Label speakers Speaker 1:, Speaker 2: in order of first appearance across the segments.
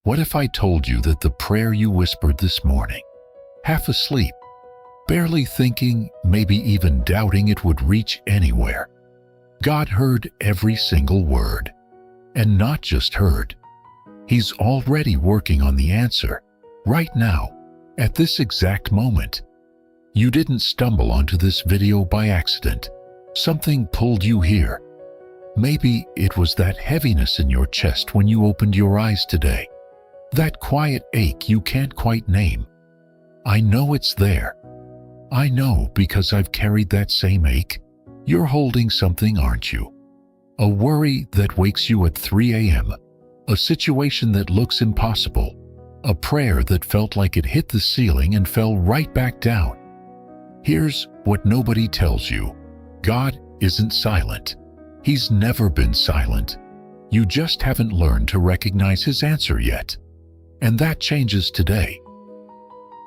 Speaker 1: What if I told you that the prayer you whispered this morning, half asleep, barely thinking, maybe even doubting it would reach anywhere, God heard every single word, and not just heard. He's already working on the answer, right now, at this exact moment. You didn't stumble onto this video by accident. Something pulled you here. Maybe it was that heaviness in your chest when you opened your eyes today. That quiet ache you can't quite name. I know it's there. I know because I've carried that same ache. You're holding something, aren't you? A worry that wakes you at 3 a.m., a situation that looks impossible, a prayer that felt like it hit the ceiling and fell right back down. Here's what nobody tells you. God isn't silent. He's never been silent. You just haven't learned to recognize His answer yet. And that changes today.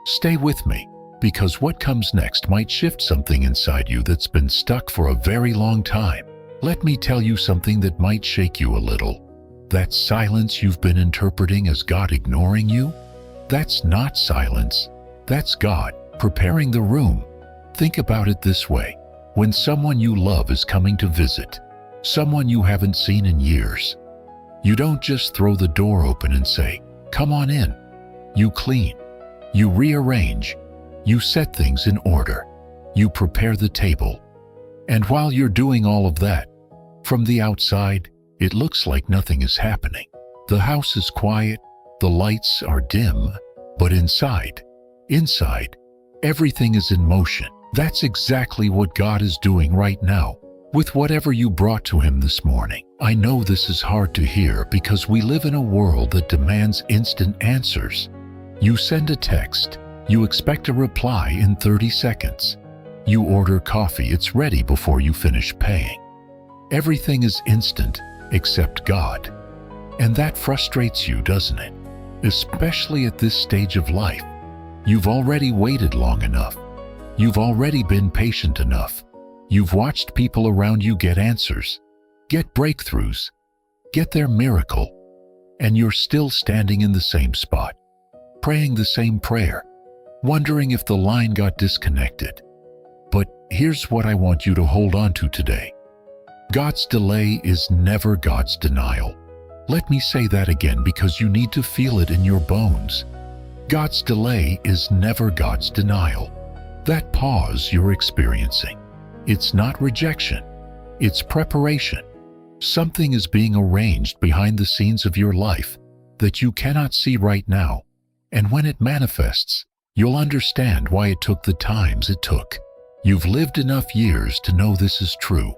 Speaker 1: Stay with me, because what comes next might shift something inside you that's been stuck for a very long time. Let me tell you something that might shake you a little. That silence you've been interpreting as God ignoring you? That's not silence. That's God preparing the room. Think about it this way. When someone you love is coming to visit, someone you haven't seen in years, you don't just throw the door open and say, "Come on in." You clean. You rearrange. You set things in order. You prepare the table. And while you're doing all of that, from the outside, it looks like nothing is happening. The house is quiet, the lights are dim, but inside, everything is in motion. That's exactly what God is doing right now, with whatever you brought to Him this morning. I know this is hard to hear because we live in a world that demands instant answers. You send a text, you expect a reply in 30 seconds. You order coffee, it's ready before you finish paying. Everything is instant except God. And that frustrates you, doesn't it? Especially at this stage of life. You've already waited long enough. You've already been patient enough. You've watched people around you get answers, get breakthroughs, get their miracle, and you're still standing in the same spot, praying the same prayer, wondering if the line got disconnected. But here's what I want you to hold on to today. God's delay is never God's denial. Let me say that again because you need to feel it in your bones. God's delay is never God's denial. That pause you're experiencing, it's not rejection, it's preparation. Something is being arranged behind the scenes of your life that you cannot see right now. And when it manifests, you'll understand why it took the times it took. You've lived enough years to know this is true.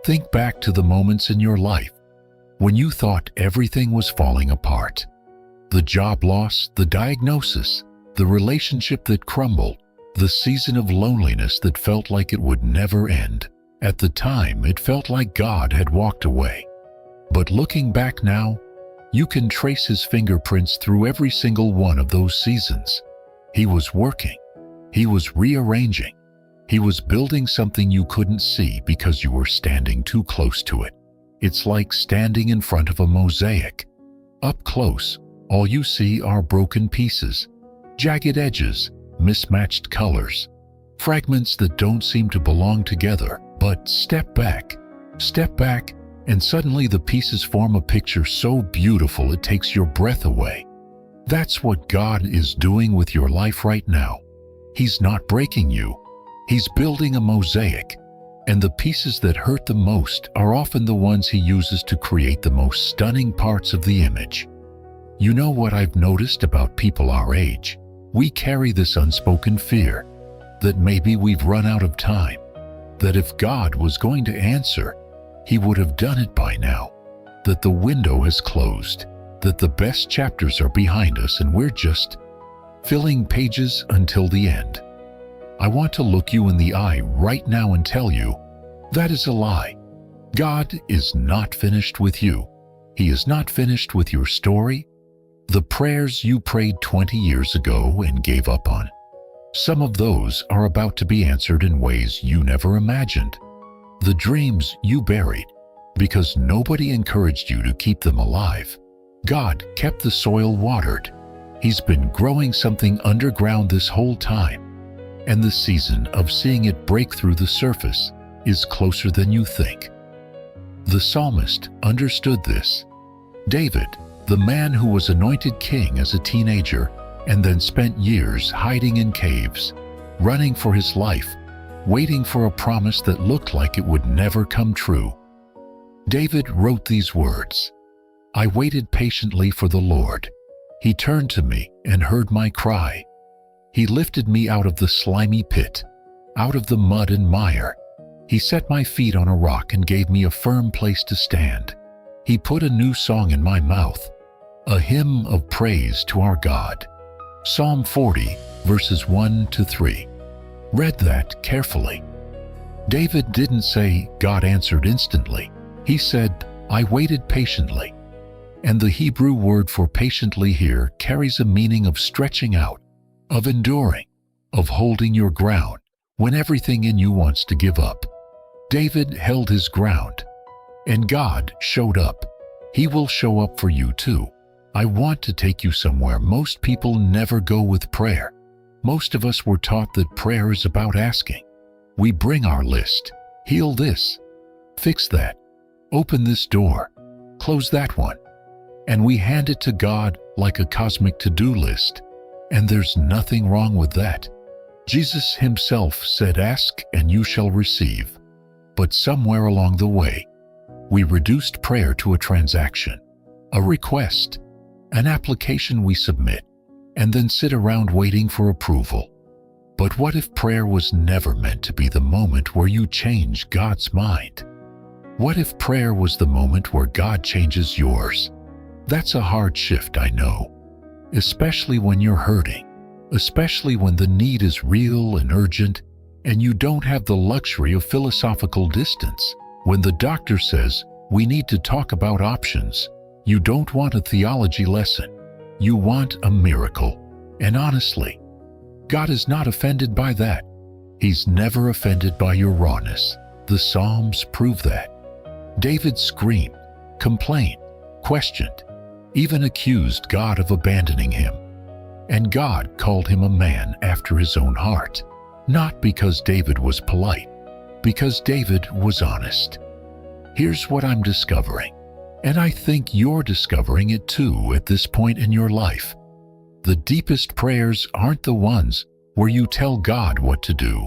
Speaker 1: Think back to the moments in your life when you thought everything was falling apart. The job loss, the diagnosis, the relationship that crumbled, the season of loneliness that felt like it would never end. At the time, it felt like God had walked away. But looking back now, you can trace His fingerprints through every single one of those seasons. He was working. He was rearranging. He was building something you couldn't see because you were standing too close to it. It's like standing in front of a mosaic. Up close, all you see are broken pieces, jagged edges, mismatched colors, fragments that don't seem to belong together. But step back, and suddenly the pieces form a picture so beautiful it takes your breath away. That's what God is doing with your life right now. He's not breaking you. He's building a mosaic, and the pieces that hurt the most are often the ones He uses to create the most stunning parts of the image. You know what I've noticed about people our age? We carry this unspoken fear that maybe we've run out of time, that if God was going to answer, He would have done it by now, that the window has closed, that the best chapters are behind us and we're just filling pages until the end. I want to look you in the eye right now and tell you, that is a lie. God is not finished with you. He is not finished with your story. The prayers you prayed 20 years ago and gave up on, some of those are about to be answered in ways you never imagined. The dreams you buried because nobody encouraged you to keep them alive, God kept the soil watered. He's been growing something underground this whole time, and the season of seeing it break through the surface is closer than you think. The psalmist understood this. David, the man who was anointed king as a teenager and then spent years hiding in caves, running for his life, waiting for a promise that looked like it would never come true. David wrote these words, "I waited patiently for the Lord. He turned to me and heard my cry. He lifted me out of the slimy pit, out of the mud and mire. He set my feet on a rock and gave me a firm place to stand. He put a new song in my mouth, a hymn of praise to our God." Psalm 40, verses 1 to 3. Read that carefully. David didn't say God answered instantly. He said, "I waited patiently." And the Hebrew word for patiently here carries a meaning of stretching out, of enduring, of holding your ground when everything in you wants to give up. David held his ground, and God showed up. He will show up for you too. I want to take you somewhere most people never go with prayer. Most of us were taught that prayer is about asking. We bring our list. Heal this. Fix that. Open this door. Close that one. And we hand it to God like a cosmic to-do list. And there's nothing wrong with that. Jesus himself said, "Ask and you shall receive." But somewhere along the way, we reduced prayer to a transaction, a request, an application we submit, and then sit around waiting for approval. But what if prayer was never meant to be the moment where you change God's mind? What if prayer was the moment where God changes yours? That's a hard shift, I know. Especially when you're hurting, especially when the need is real and urgent, and you don't have the luxury of philosophical distance. When the doctor says, "We need to talk about options," you don't want a theology lesson. You want a miracle. And honestly, God is not offended by that. He's never offended by your rawness. The Psalms prove that. David screamed, complained, questioned, even accused God of abandoning him. And God called him a man after his own heart. Not because David was polite, because David was honest. Here's what I'm discovering, and I think you're discovering it too at this point in your life. The deepest prayers aren't the ones where you tell God what to do.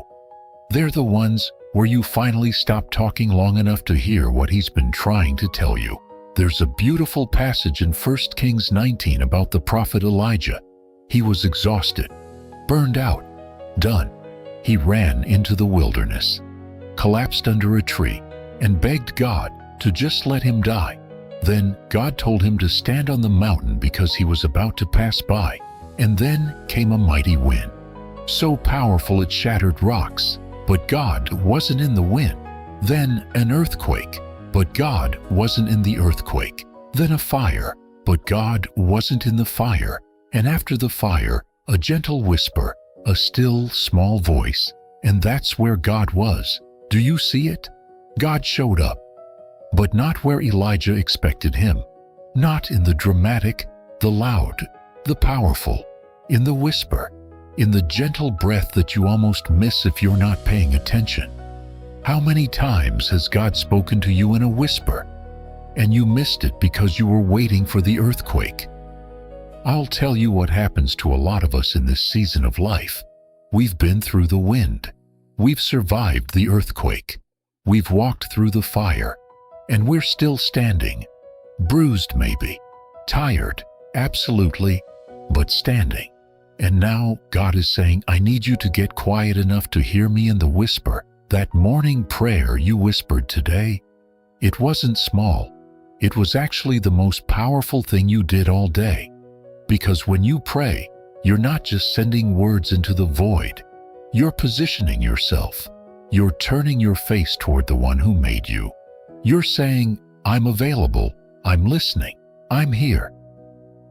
Speaker 1: They're the ones where you finally stop talking long enough to hear what he's been trying to tell you. There's a beautiful passage in 1 Kings 19 about the prophet Elijah. He was exhausted, burned out, done. He ran into the wilderness, collapsed under a tree, and begged God to just let him die. Then God told him to stand on the mountain because he was about to pass by. And then came a mighty wind, so powerful it shattered rocks. But God wasn't in the wind. Then an earthquake, but God wasn't in the earthquake. Then a fire, but God wasn't in the fire. And after the fire, a gentle whisper, a still, small voice. And that's where God was. Do you see it? God showed up, but not where Elijah expected him. Not in the dramatic, the loud, the powerful, in the whisper, in the gentle breath that you almost miss if you're not paying attention. How many times has God spoken to you in a whisper, and you missed it because you were waiting for the earthquake? I'll tell you what happens to a lot of us in this season of life. We've been through the wind. We've survived the earthquake. We've walked through the fire, and we're still standing. Bruised maybe, tired, absolutely, but standing. And now God is saying, I need you to get quiet enough to hear me in the whisper. That morning prayer you whispered today, it wasn't small. It was actually the most powerful thing you did all day. Because when you pray, you're not just sending words into the void. You're positioning yourself. You're turning your face toward the one who made you. You're saying, I'm available, I'm listening, I'm here.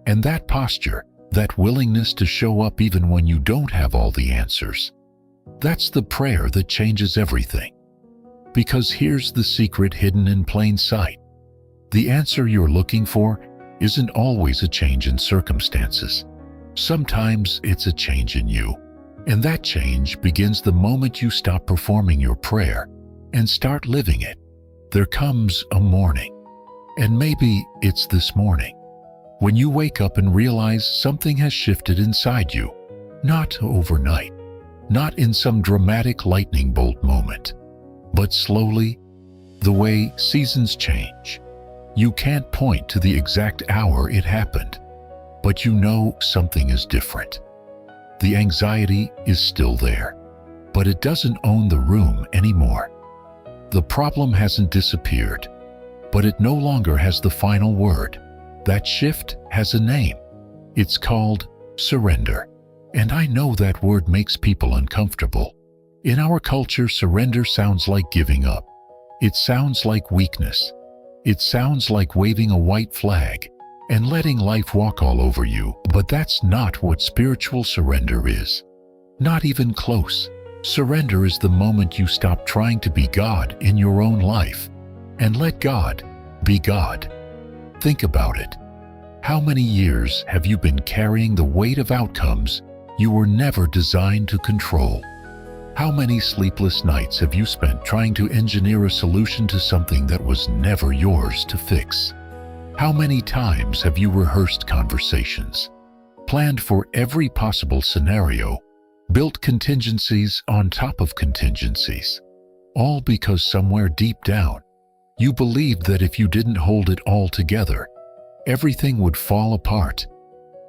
Speaker 1: And that posture, that willingness to show up even when you don't have all the answers, that's the prayer that changes everything. Because here's the secret hidden in plain sight. The answer you're looking for isn't always a change in circumstances. Sometimes it's a change in you. And that change begins the moment you stop performing your prayer and start living it. There comes a morning, and maybe it's this morning, when you wake up and realize something has shifted inside you. Not overnight, not in some dramatic lightning bolt moment, but slowly, the way seasons change. You can't point to the exact hour it happened, but you know something is different. The anxiety is still there, but it doesn't own the room anymore. The problem hasn't disappeared, but it no longer has the final word. That shift has a name. It's called surrender. And I know that word makes people uncomfortable. In our culture, surrender sounds like giving up. It sounds like weakness. It sounds like waving a white flag and letting life walk all over you. But that's not what spiritual surrender is. Not even close. Surrender is the moment you stop trying to be God in your own life and let God be God. Think about it. How many years have you been carrying the weight of outcomes you were never designed to control? How many sleepless nights have you spent trying to engineer a solution to something that was never yours to fix? How many times have you rehearsed conversations, planned for every possible scenario, built contingencies on top of contingencies, all because somewhere deep down, you believed that if you didn't hold it all together, everything would fall apart?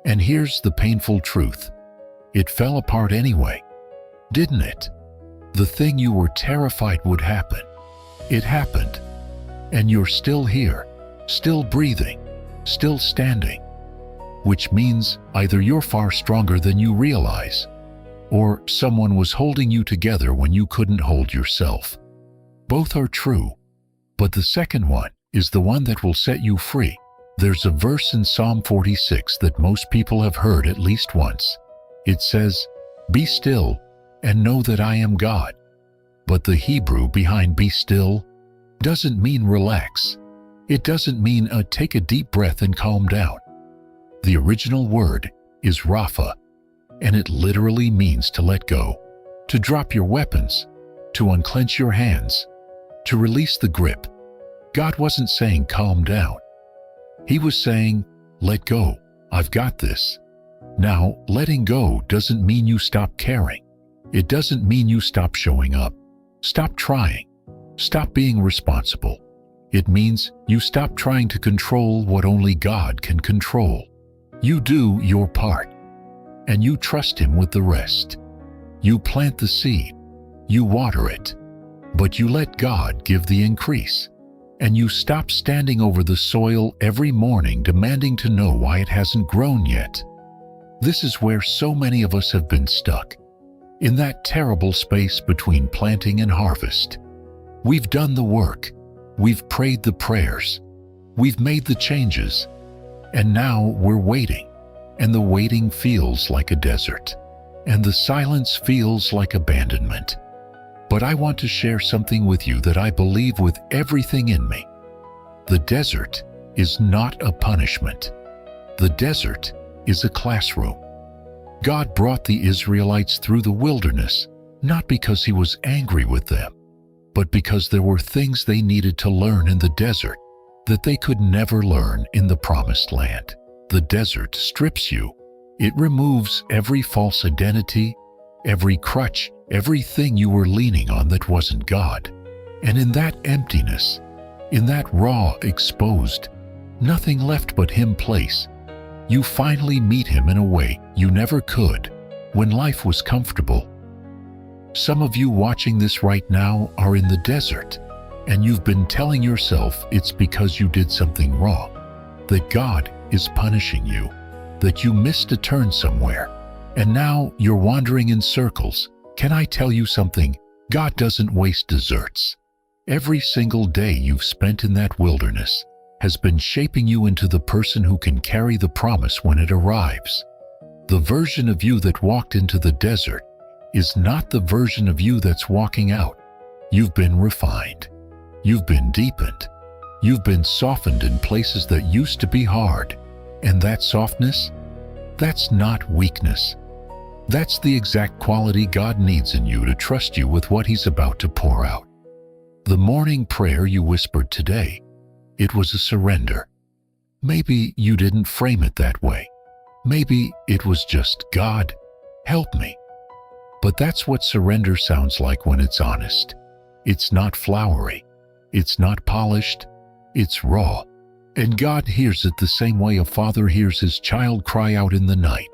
Speaker 1: And here's the painful truth. It fell apart anyway, didn't it? The thing you were terrified would happen. It happened. And you're still here, still breathing, still standing. Which means either you're far stronger than you realize, or someone was holding you together when you couldn't hold yourself. Both are true, but the second one is the one that will set you free. There's a verse in Psalm 46 that most people have heard at least once. It says, "Be still and know that I am God." But the Hebrew behind "be still" doesn't mean relax. It doesn't mean take a deep breath and calm down. The original word is Rapha, and it literally means to let go, to drop your weapons, to unclench your hands, to release the grip. God wasn't saying calm down. He was saying, let go, I've got this. Now, letting go doesn't mean you stop caring. It doesn't mean you stop showing up, stop trying, stop being responsible. It means you stop trying to control what only God can control. You do your part, and you trust Him with the rest. You plant the seed, you water it, but you let God give the increase. And you stop standing over the soil every morning demanding to know why it hasn't grown yet. This is where so many of us have been stuck, in that terrible space between planting and harvest. We've done the work, we've prayed the prayers, we've made the changes, and now we're waiting, and the waiting feels like a desert, and the silence feels like abandonment. But I want to share something with you that I believe with everything in me. The desert is not a punishment. The desert is a classroom. God brought the Israelites through the wilderness, not because He was angry with them, but because there were things they needed to learn in the desert that they could never learn in the promised land. The desert strips you. It removes every false identity, every crutch, everything you were leaning on that wasn't God. And in that emptiness, in that raw, exposed, nothing left but Him place, you finally meet Him in a way you never could when life was comfortable. Some of you watching this right now are in the desert, and you've been telling yourself it's because you did something wrong, that God is punishing you, that you missed a turn somewhere, and now you're wandering in circles. Can I tell you something? God doesn't waste desserts. Every single day you've spent in that wilderness has been shaping you into the person who can carry the promise when it arrives. The version of you that walked into the desert is not the version of you that's walking out. You've been refined. You've been deepened. You've been softened in places that used to be hard. And that softness? That's not weakness. That's the exact quality God needs in you to trust you with what He's about to pour out. The morning prayer you whispered today, it was a surrender. Maybe you didn't frame it that way. Maybe it was just, God, help me. But that's what surrender sounds like when it's honest. It's not flowery. It's not polished. It's raw. And God hears it the same way a father hears his child cry out in the night.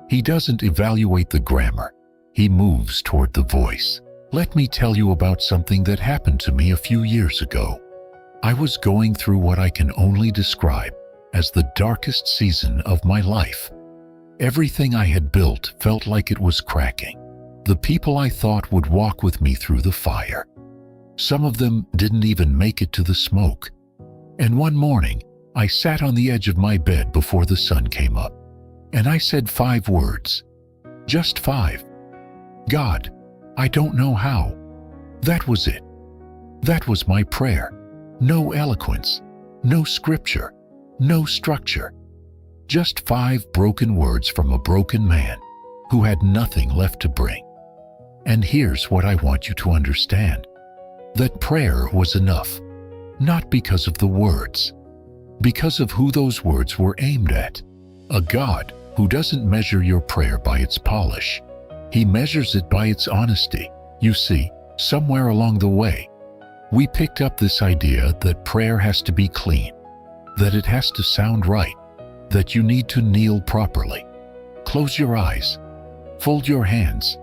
Speaker 1: He doesn't evaluate the grammar. He moves toward the voice. Let me tell you about something that happened to me a few years ago. I was going through what I can only describe as the darkest season of my life. Everything I had built felt like it was cracking. The people I thought would walk with me through the fire. Some of them didn't even make it to the smoke. And one morning, I sat on the edge of my bed before the sun came up, and I said 5 words. Just 5. God, I don't know how. That was it. That was my prayer. No eloquence, no scripture, no structure. Just 5 broken words from a broken man who had nothing left to bring. And here's what I want you to understand. That prayer was enough, not because of the words, because of who those words were aimed at. A God who doesn't measure your prayer by its polish. He measures it by its honesty. You see, somewhere along the way, we picked up this idea that prayer has to be clean, that it has to sound right, that you need to kneel properly. Close your eyes, fold your hands,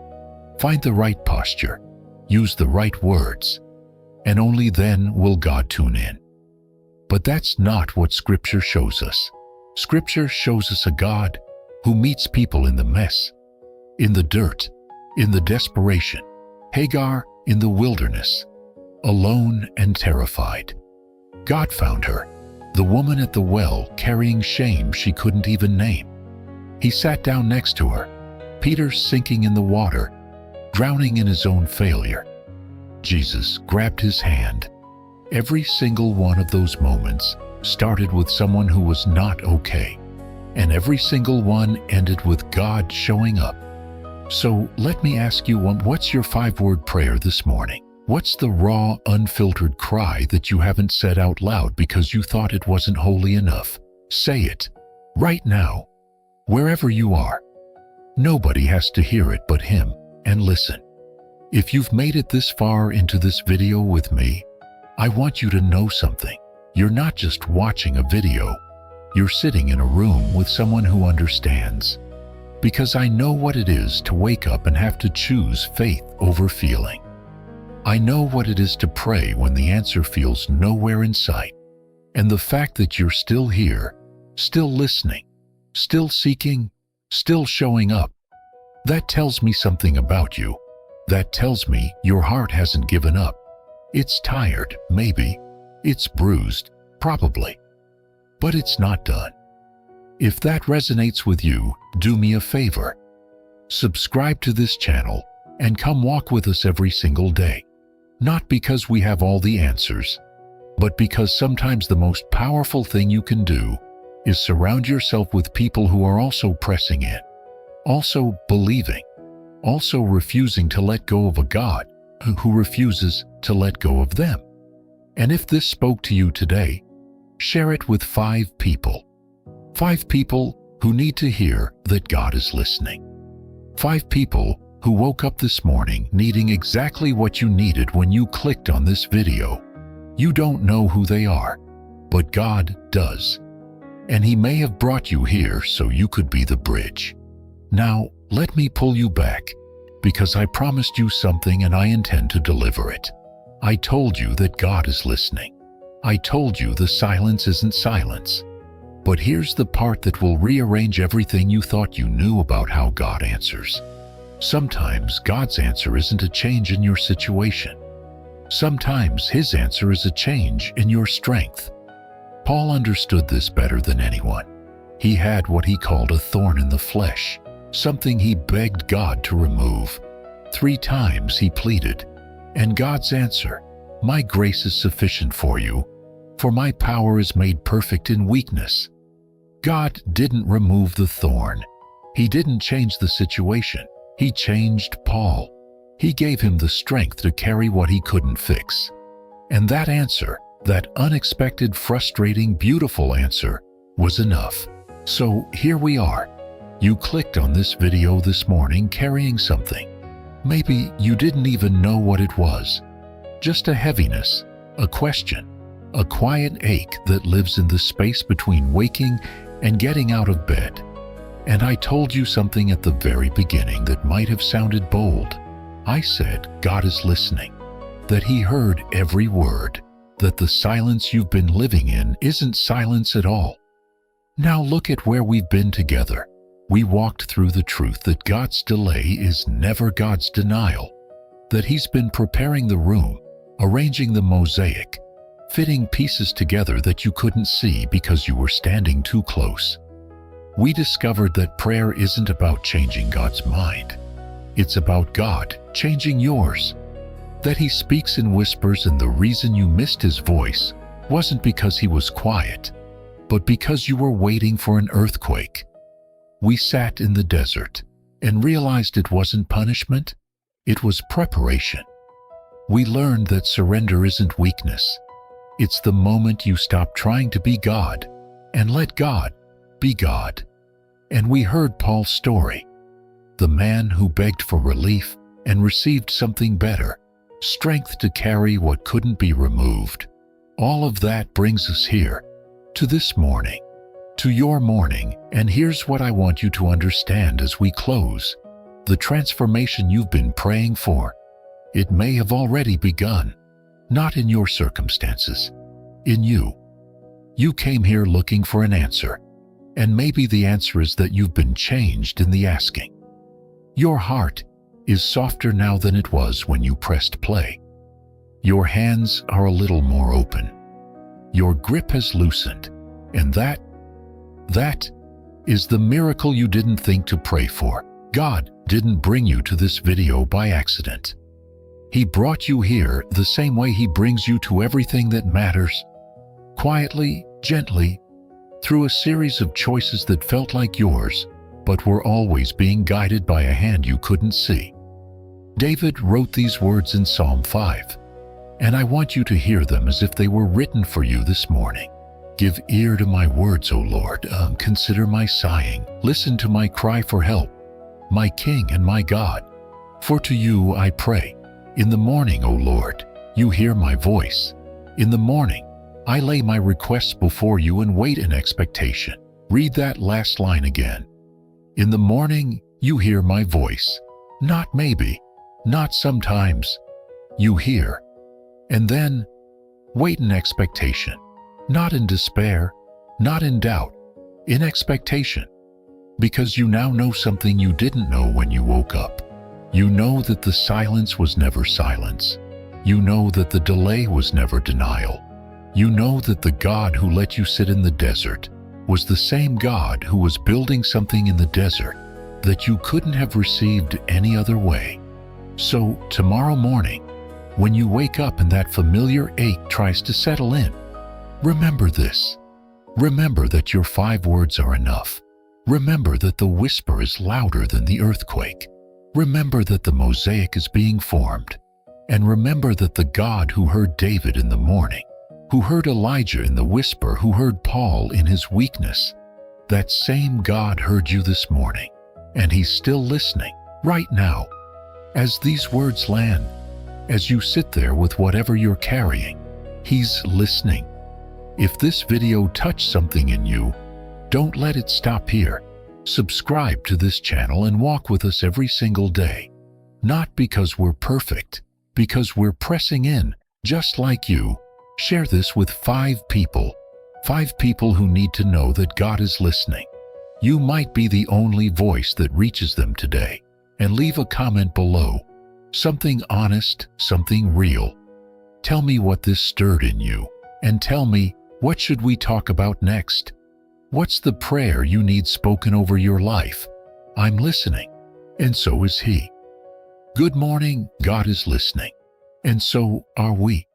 Speaker 1: find the right posture, use the right words, and only then will God tune in. But that's not what Scripture shows us. Scripture shows us a God who meets people in the mess, in the dirt, in the desperation. Hagar in the wilderness, alone and terrified. God found her, the woman at the well carrying shame she couldn't even name. He sat down next to her, Peter sinking in the water, drowning in his own failure. Jesus grabbed his hand. Every single one of those moments started with someone who was not okay, and every single one ended with God showing up. So let me ask you, what's your 5-word prayer this morning? What's the raw, unfiltered cry that you haven't said out loud because you thought it wasn't holy enough? Say it, right now, wherever you are. Nobody has to hear it but Him, and listen. If you've made it this far into this video with me, I want you to know something. You're not just watching a video. You're sitting in a room with someone who understands. Because I know what it is to wake up and have to choose faith over feeling. I know what it is to pray when the answer feels nowhere in sight. And the fact that you're still here, still listening, still seeking, still showing up, that tells me something about you. That tells me your heart hasn't given up. It's tired, maybe. It's bruised, probably. But it's not done. If that resonates with you, do me a favor. Subscribe to this channel and come walk with us every single day. Not because we have all the answers, but because sometimes the most powerful thing you can do is surround yourself with people who are also pressing in, also believing, also refusing to let go of a God who refuses to let go of them. And if this spoke to you today, share it with 5 people. 5 people who need to hear that God is listening. 5 people who woke up this morning needing exactly what you needed when you clicked on this video. You don't know who they are, but God does. And He may have brought you here so you could be the bridge. Now, let me pull you back, because I promised you something and I intend to deliver it. I told you that God is listening. I told you the silence isn't silence. But here's the part that will rearrange everything you thought you knew about how God answers. Sometimes God's answer isn't a change in your situation. Sometimes His answer is a change in your strength. Paul understood this better than anyone. He had what he called a thorn in the flesh, something he begged God to remove. 3 times he pleaded, and God's answer, "My grace is sufficient for you, for my power is made perfect in weakness." God didn't remove the thorn. He didn't change the situation. He changed Paul. He gave him the strength to carry what he couldn't fix. And that answer, that unexpected, frustrating, beautiful answer, was enough. So here we are. You clicked on this video this morning carrying something. Maybe you didn't even know what it was. Just a heaviness, a question, a quiet ache that lives in the space between waking and getting out of bed. And I told you something at the very beginning that might have sounded bold. I said God is listening, that He heard every word, that the silence you've been living in isn't silence at all. Now look at where we've been together. We walked through the truth that God's delay is never God's denial, that He's been preparing the room, arranging the mosaic, fitting pieces together that you couldn't see because you were standing too close. We discovered that prayer isn't about changing God's mind. It's about God changing yours. That He speaks in whispers, and the reason you missed His voice wasn't because He was quiet, but because you were waiting for an earthquake. We sat in the desert and realized it wasn't punishment, it was preparation. We learned that surrender isn't weakness. It's the moment you stop trying to be God and let God be God. And we heard Paul's story, the man who begged for relief and received something better, strength to carry what couldn't be removed. All of that brings us here, to this morning, to your morning. And here's what I want you to understand as we close. The transformation you've been praying for, it may have already begun, not in your circumstances, in you. You came here looking for an answer, and maybe the answer is that you've been changed in the asking. Your heart is softer now than it was when you pressed play. Your hands are a little more open. Your grip has loosened, and that is the miracle you didn't think to pray for. God didn't bring you to this video by accident. He brought you here the same way He brings you to everything that matters, quietly, gently, through a series of choices that felt like yours, but were always being guided by a hand you couldn't see. David wrote these words in Psalm 5, and I want you to hear them as if they were written for you this morning. Give ear to my words, O Lord. Consider my sighing. Listen to my cry for help, my King and my God. For to you I pray. In the morning, O Lord, you hear my voice. In the morning, I lay my requests before you and wait in expectation. Read that last line again. In the morning, you hear my voice. Not maybe, not sometimes. You hear. And then, wait in expectation. Not in despair, not in doubt, in expectation. Because you now know something you didn't know when you woke up. You know that the silence was never silence. You know that the delay was never denial. You know that the God who let you sit in the desert was the same God who was building something in the desert that you couldn't have received any other way. So tomorrow morning, when you wake up and that familiar ache tries to settle in, remember this. Remember that your 5 words are enough. Remember that the whisper is louder than the earthquake. Remember that the mosaic is being formed. And remember that the God who heard David in the morning, who heard Elijah in the whisper, who heard Paul in his weakness, that same God heard you this morning, and He's still listening right now. As these words land, as you sit there with whatever you're carrying, He's listening. If this video touched something in you, don't let it stop here. Subscribe to this channel and walk with us every single day. Not because we're perfect, because we're pressing in, just like you. Share this with 5 people. 5 people who need to know that God is listening. You might be the only voice that reaches them today. And leave a comment below. Something honest, something real. Tell me what this stirred in you. And tell me, what should we talk about next? What's the prayer you need spoken over your life? I'm listening, and so is He. Good morning, God is listening, and so are we.